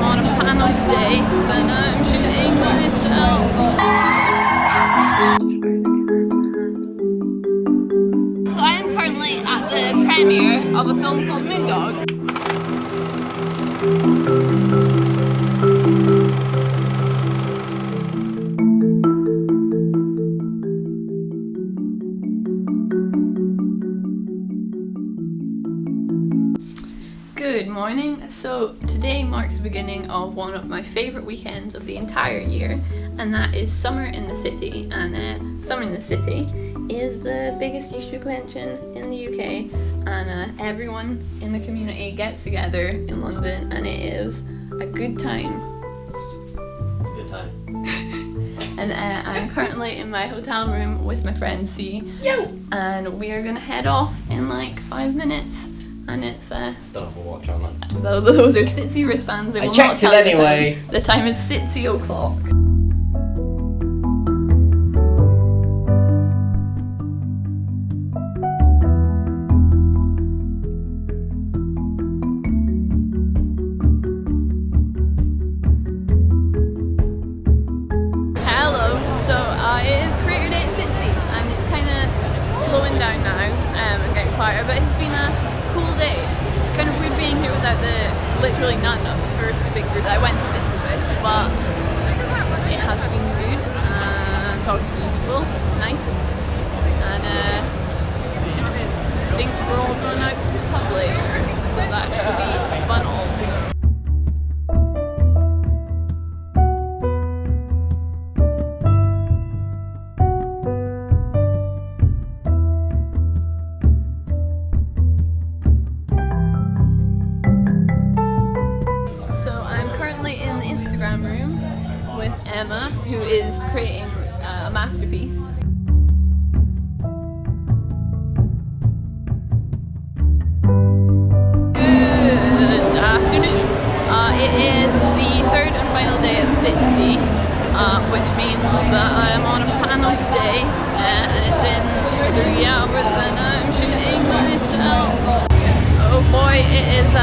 on a panel today and I'm shooting myself. So I am currently at the premiere of a film called Moondogs. Good morning. So today marks the beginning of one of my favourite weekends of the entire year, and that is Summer in the City. And Summer in the City is the biggest youth convention in the UK, and everyone in the community gets together in London, and it is a good time. It's a good time. And I'm currently in my hotel room with my friend C. Yo! And we are gonna head off in like 5 minutes. And it's don't have a watch on that. Those are SitC wristbands. They I will checked not it tell you anyway. The time is SitC o'clock. Hello. So it is Creator Day at SitC, and it's kind of slowing down now and getting quieter. But it's been a cool day. It's kind of weird being here without literally none of the first big group that I went to SitC with, but it has been good and talking to people, nice, and I think we're all going out to the pub later, so that should be fun also. Room with Emma, who is creating a masterpiece. Good afternoon. It is the third and final day of SitC, which means that I am on a panel today, and it's in 3 hours, and I'm shooting myself. Oh boy, it is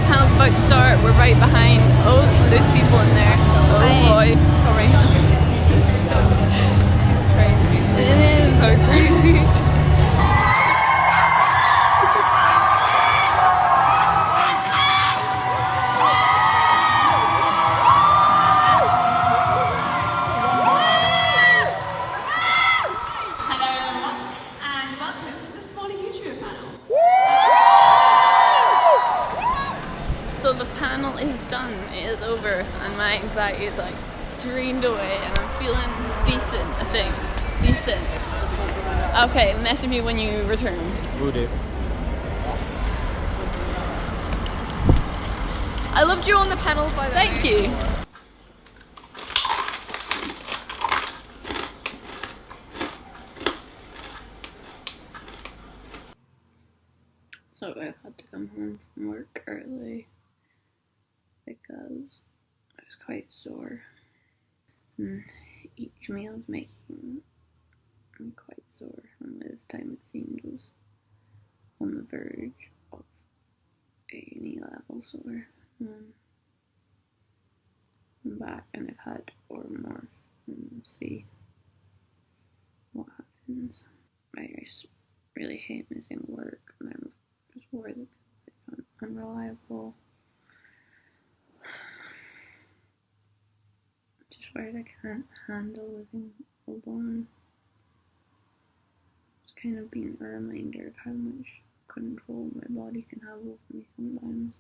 panel's about to start. We're right behind. Oh, there's people in there. Oh boy. Sorry. This is crazy. It is so crazy. So the panel is done, it is over, and my anxiety is like drained away, and I'm feeling decent, I think. Decent. Okay, message me when you return. Will do. I loved you on the panel, by the way. Thank you. So I had to come home from work early because I was quite sore, and each meal is making me quite sore, and by this time it seemed I was on the verge of a knee level sore. I'm back and I've had Morphine, and we'll see what happens. I just really hate missing work, and I'm just worried that I'm unreliable. Just worried I can't handle living alone. It's kind of been a reminder of how much control my body can have over me sometimes.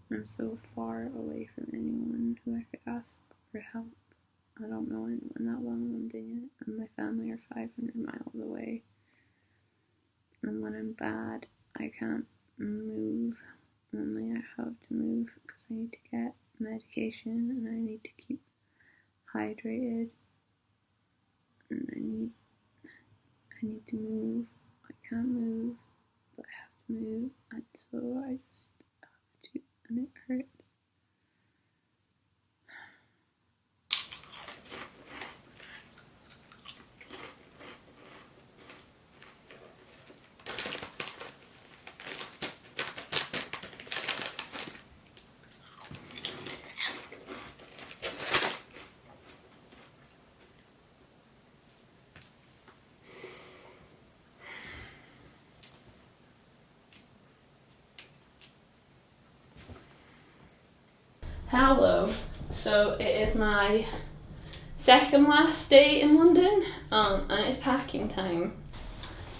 I'm so far away from anyone who I could ask for help. I don't know anyone that well in London yet, and my family are 500 miles away. And when I'm bad, I can't move. Only I have to move because I need to get medication, and I need to keep hydrated, and I need to move. I can't move, but I have to move, and so I just have to, and it hurts. Hello. So it is my second last day in London, and it's packing time.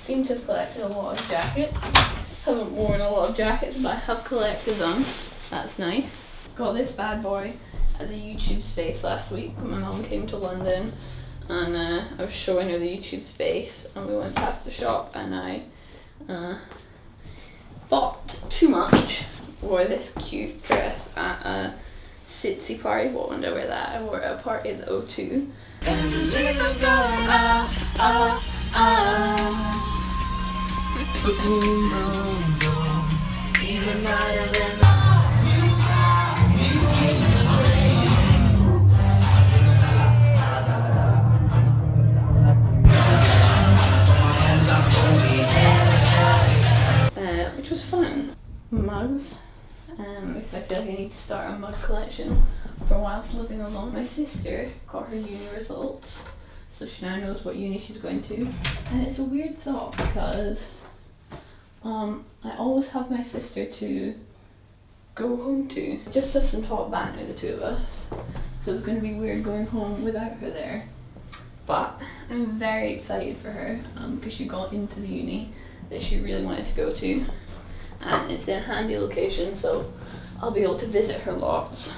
Seem to have collected a lot of jackets. Haven't worn a lot of jackets, but I have collected them. That's nice. Got this bad boy at the YouTube space last week when my mum came to London, and I was showing her the YouTube space, and we went past the shop, and I bought too much. Wore this cute dress at a SitC party. What when did I wear that? I wore it at a party at the O2. Which was fun. Mugs. Because I feel like I need to start a mug collection for whilst living alone. My sister got her uni results, so she now knows what uni she's going to. And it's a weird thought because I always have my sister to go home to. Just us and talk banter, the two of us. So it's going to be weird going home without her there. But I'm very excited for her because she got into the uni that she really wanted to go to. And it's in a handy location, so I'll be able to visit her lots.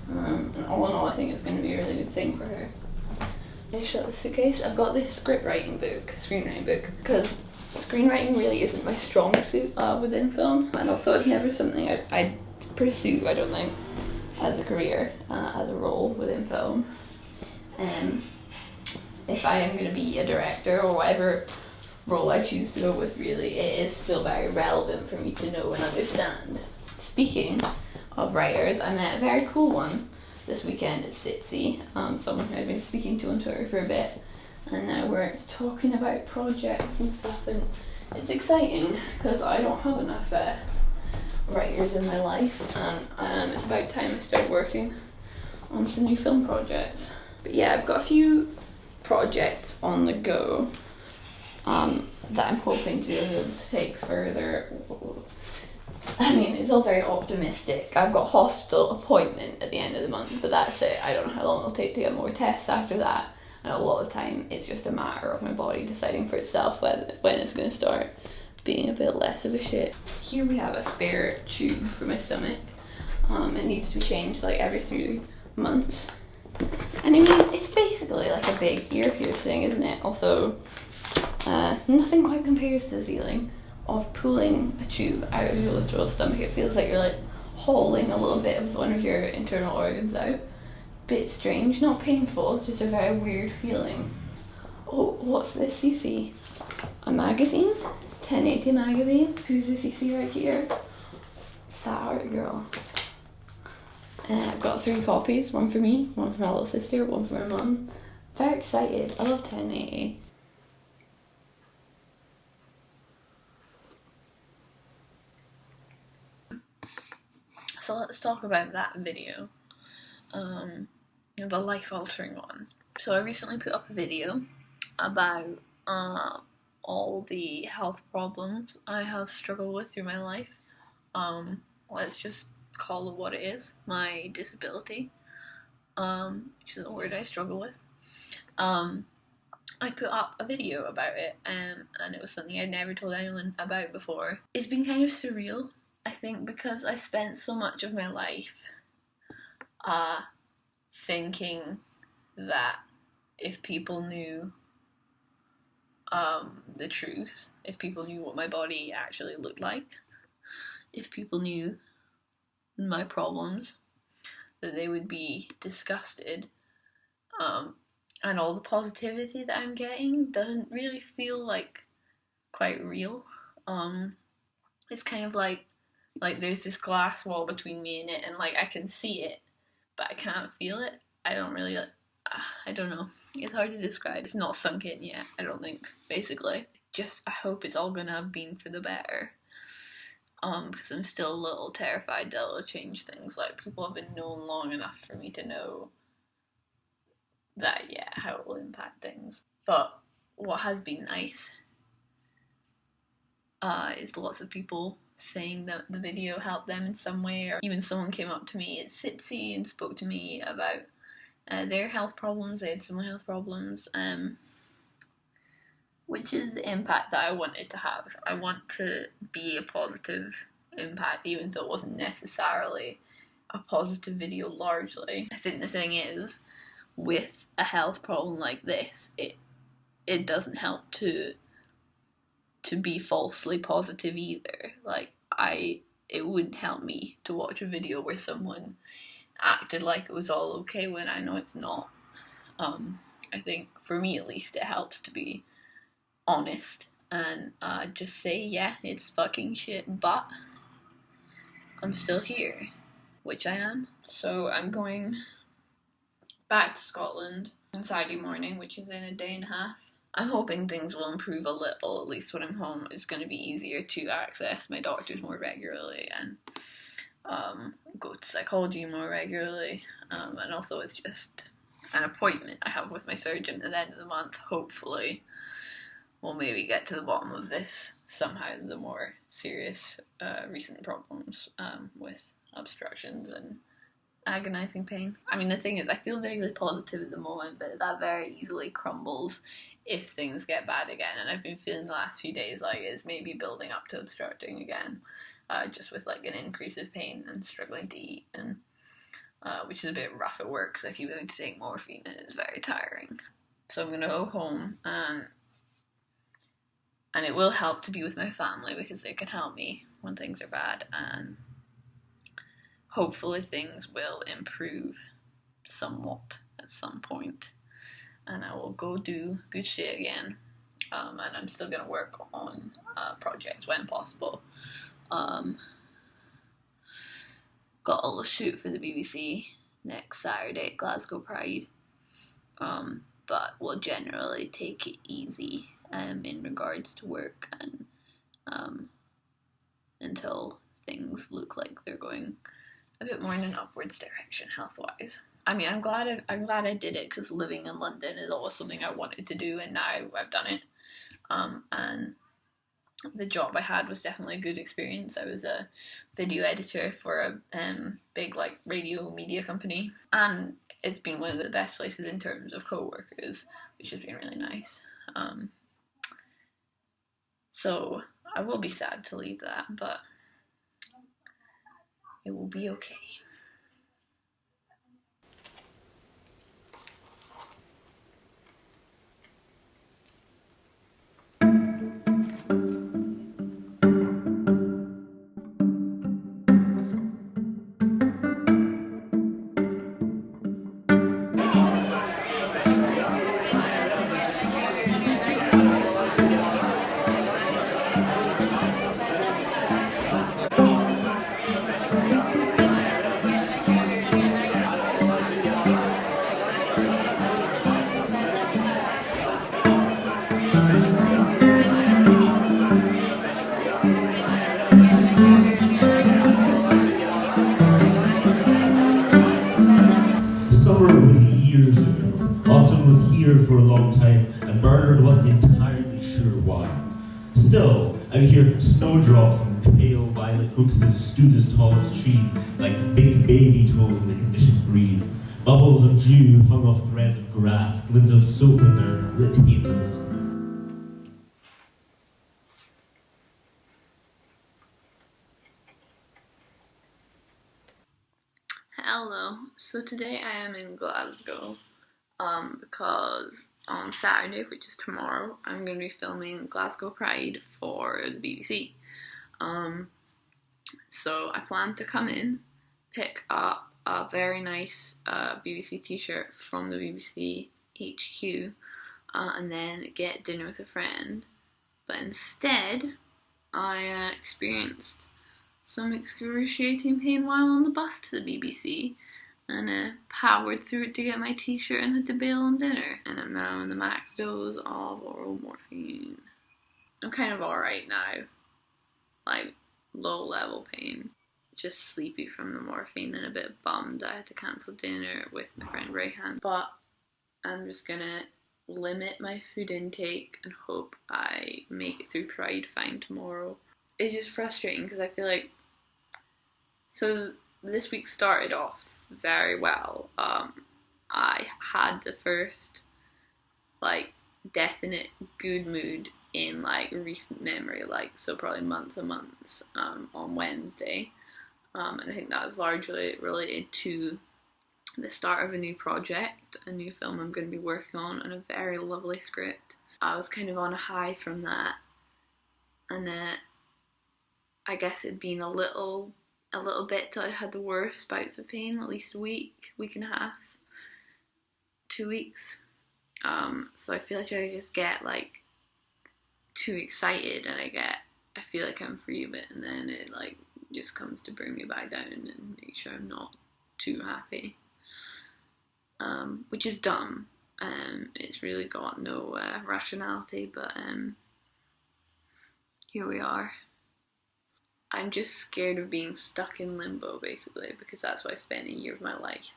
And all in all, I think it's going to be a really good thing for her. I shut the suitcase. I've got this screenwriting book, because screenwriting really isn't my strong suit within film, and although it's never something I'd pursue, I don't think, as a career, as a role within film. If I am going to be a director or whatever role I choose to go with, really, it is still very relevant for me to know and understand. Speaking of writers, I met a very cool one this weekend at SitC, someone who I've been speaking to on Twitter for a bit, and now we're talking about projects and stuff, and it's exciting because I don't have enough writers in my life, and it's about time I started working on some new film projects. But yeah, I've got a few projects on the go that I'm hoping to be able to take further. I mean, it's all very optimistic. I've got a hospital appointment at the end of the month, but that's it. I don't know how long it'll take to get more tests after that, and a lot of the time it's just a matter of my body deciding for itself when it's going to start being a bit less of a shit. Here we have a spare tube for my stomach. It needs to be changed like every 3 months. And I mean, it's basically like a big ear piercing, isn't it? Although nothing quite compares to the feeling of pulling a tube out of your literal stomach. It feels like you're like hauling a little bit of one of your internal organs out. Bit strange, not painful, just a very weird feeling. Oh, what's this you see? A magazine? 1080 magazine? Who's this you see right here? It's that art girl. And I've got 3 copies, one for me, one for my little sister, one for my mum. Very excited. I love 1080. So let's talk about that video, the life-altering one. So I recently put up a video about all the health problems I have struggled with through my life. Let's just call it what it is, my disability, which is a word I struggle with. I put up a video about it, and it was something I'd never told anyone about before. It's been kind of surreal, I think, because I spent so much of my life thinking that if people knew the truth, if people knew what my body actually looked like, if people knew my problems, that they would be disgusted. And all the positivity that I'm getting doesn't really feel like quite real. It's kind of like there's this glass wall between me and it, and like I can see it, but I can't feel it. I don't really, I don't know. It's hard to describe. It's not sunk in yet, I don't think, basically. Just, I hope it's all gonna have been for the better. Because I'm still a little terrified that it'll change things. Like, people have been known long enough for me to know that, yeah, how it will impact things. But what has been nice is lots of people saying that the video helped them in some way, or even someone came up to me at SitC and spoke to me about their health problems. They had similar health problems, which is the impact that I wanted to have. I want to be a positive impact, even though it wasn't necessarily a positive video largely. I think the thing is, with a health problem like this, it doesn't help to be falsely positive either. Like, it wouldn't help me to watch a video where someone acted like it was all okay when I know it's not. I think, for me at least, it helps to be honest and just say, yeah, it's fucking shit, but I'm still here, which I am. So I'm going back to Scotland on Saturday morning, which is in a day and a half. I'm hoping things will improve a little. At least when I'm home, it's going to be easier to access my doctors more regularly and go to psychology more regularly. And although it's just an appointment I have with my surgeon at the end of the month, hopefully we'll maybe get to the bottom of this somehow, the more serious recent problems with obstructions and agonizing pain. I mean, the thing is, I feel very positive at the moment, but that very easily crumbles if things get bad again. And I've been feeling the last few days like it's maybe building up to obstructing again, just with like an increase of pain and struggling to eat, and which is a bit rough at work because I keep having to take morphine and it's very tiring. So I'm gonna go home and it will help to be with my family because they can help me when things are bad, and hopefully things will improve somewhat at some point, and I will go do good shit again. And I'm still going to work on projects when possible. Got a little shoot for the BBC next Saturday at Glasgow Pride, but we'll generally take it easy in regards to work and until things look like they're going a bit more in an upwards direction health-wise. I mean, I'm glad I did it because living in London is always something I wanted to do, and now I've done it. And the job I had was definitely a good experience. I was a video editor for a big like radio media company, and it's been one of the best places in terms of co-workers, which has been really nice. So I will be sad to leave that, but it will be okay. Summer was years ago. Autumn was here for a long time, and Bernard wasn't entirely sure why. Still, out here, snowdrops and pale violet crocuses stood as tall as trees, like big baby toes in the conditioned breeze. Bubbles of dew hung off threads of grass, glint of soap in their lit halos. Hello, so today I am in Glasgow because on Saturday, which is tomorrow, I'm going to be filming Glasgow Pride for the BBC. So I plan to come in, pick up a very nice BBC t-shirt from the BBC HQ, and then get dinner with a friend. But instead, I experienced some excruciating pain while on the bus to the BBC, and powered through it to get my t-shirt and had to bail on dinner. And I'm now in the max dose of oral morphine. I'm kind of alright now, like low level pain, just sleepy from the morphine and a bit bummed I had to cancel dinner with my friend Rayhan. But I'm just gonna limit my food intake and hope I make it through Pride fine tomorrow. it's just frustrating because I feel like, so this week started off very well. I had the first like definite good mood in like recent memory, like so probably months and months, on Wednesday, and I think that was largely related to the start of a new project, a new film I'm going to be working on, and a very lovely script. I was kind of on a high from that, and I guess it'd been a little bit till I had the worst bouts of pain, at least a week and a half, 2 weeks. So I feel like I just get like too excited, and I feel like I'm free of it, and then it like just comes to bring me back down and make sure I'm not too happy, which is dumb. It's really got no rationality, but here we are. I'm just scared of being stuck in limbo, basically, because that's what I spent a year of my life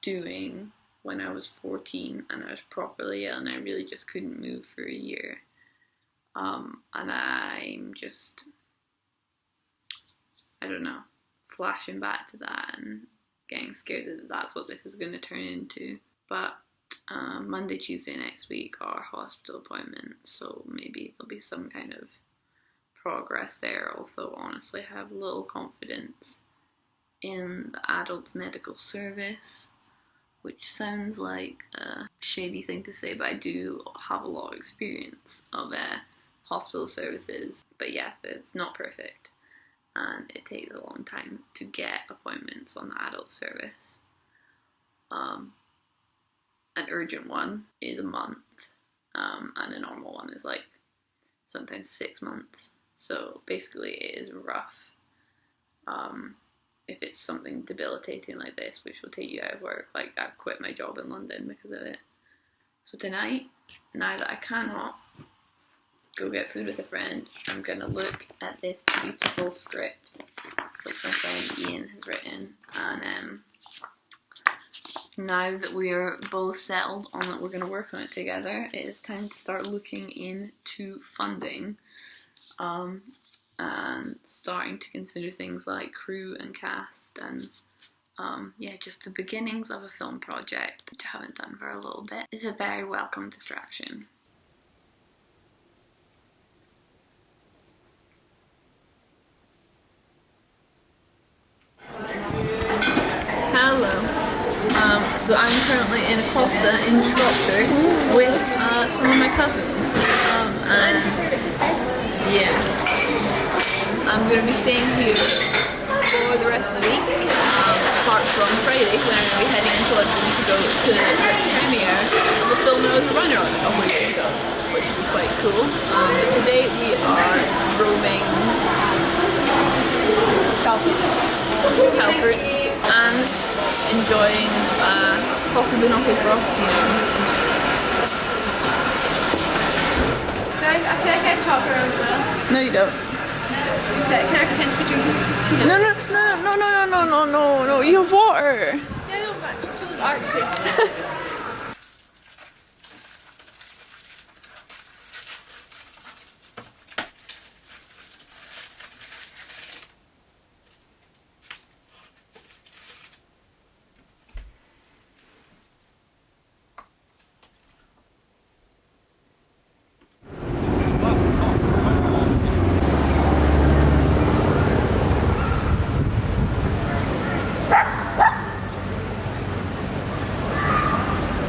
doing when I was 14 and I was properly ill and I really just couldn't move for a year. And I'm just, I don't know, flashing back to that and getting scared that that's what this is going to turn into. But Monday, Tuesday next week are hospital appointments, so maybe there'll be some kind of progress there, although honestly I have little confidence in the adults medical service, which sounds like a shady thing to say, but I do have a lot of experience of hospital services. But yeah, it's not perfect, and it takes a long time to get appointments on the adult service. An urgent one is a month, and a normal one is like sometimes 6 months. So basically it is rough. If it's something debilitating like this, which will take you out of work, like I've quit my job in London because of it. So tonight, now that I cannot go get food with a friend, I'm going to look at this beautiful script which my friend Ian has written, and now that we are both settled on that we're going to work on it together, it is time to start looking into funding, and starting to consider things like crew and cast, and yeah, just the beginnings of a film project, which I haven't done for a little bit. It's a very welcome distraction. Hello. So I'm currently in a Costa in Shropshire with some of my cousins. And yeah, I'm going to be staying here for the rest of the week, apart from Friday when I'm going to be heading into London to go to the premiere of the film I was a runner on a couple years ago, which is quite cool. But today we are roaming Telford and enjoying coffee binocle frostino. I feel like I talk around well. No, you don't. Can I pretend to be drinking? No, you have water. Yeah, no, but it's really artsy.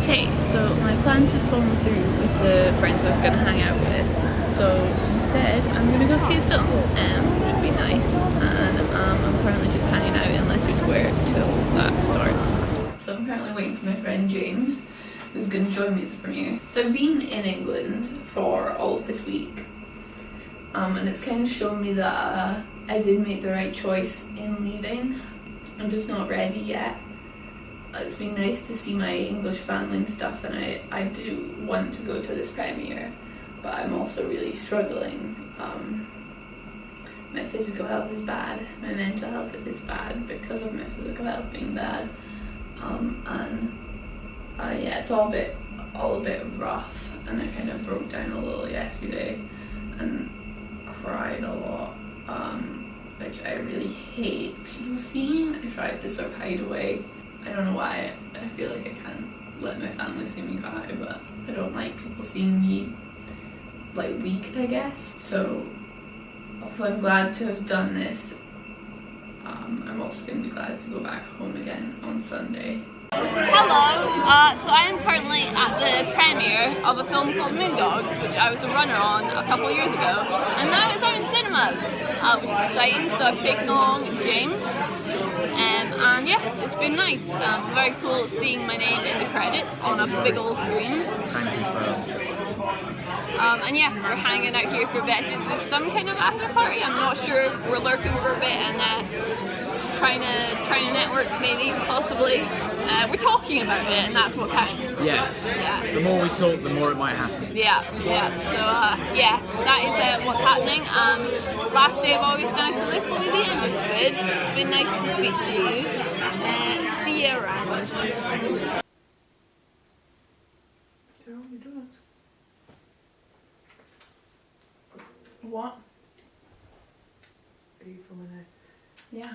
Okay, so my plans have fallen through with the friends I was going to hang out with, so instead I'm going to go see a film, which would be nice, and I'm currently just hanging out in Leicester Square till that starts. So I'm currently waiting for my friend James, who's going to join me at the premiere. So I've been in England for all of this week, and it's kind of shown me that I did make the right choice in leaving. I'm just not ready yet. It's been nice to see my English family and stuff, and I do want to go to this premiere, but I'm also really struggling. My physical health is bad, my mental health is bad because of my physical health being bad, and yeah, it's all a bit rough, and I kind of broke down a little yesterday and cried a lot, Like I really hate people seeing. I try to sort of hide away. I don't know why. I feel like I can't let my family see me cry, but I don't like people seeing me like weak, I guess. So although I'm glad to have done this, I'm also going to be glad to go back home again on Sunday. Hello, so I am currently at the premiere of a film called Moondogs, which I was a runner on a couple of years ago, and now it's out in cinemas, which is exciting. So I've taken along James, and yeah, it's been nice. Very cool seeing my name in the credits on a big old screen. Thank you for and yeah, we're hanging out here for a bit. I think there's some kind of after party, I'm not sure. We're lurking for a bit and trying to network, maybe, possibly. We're talking about it, and that's what counts. Yes. Yeah. The more we talk, the more it might happen. Yeah. So yeah, that is what's happening. Last day of August now, so this will be the end of SWID. It's been nice to speak to you. See you around. What? Are you filming it? Yeah.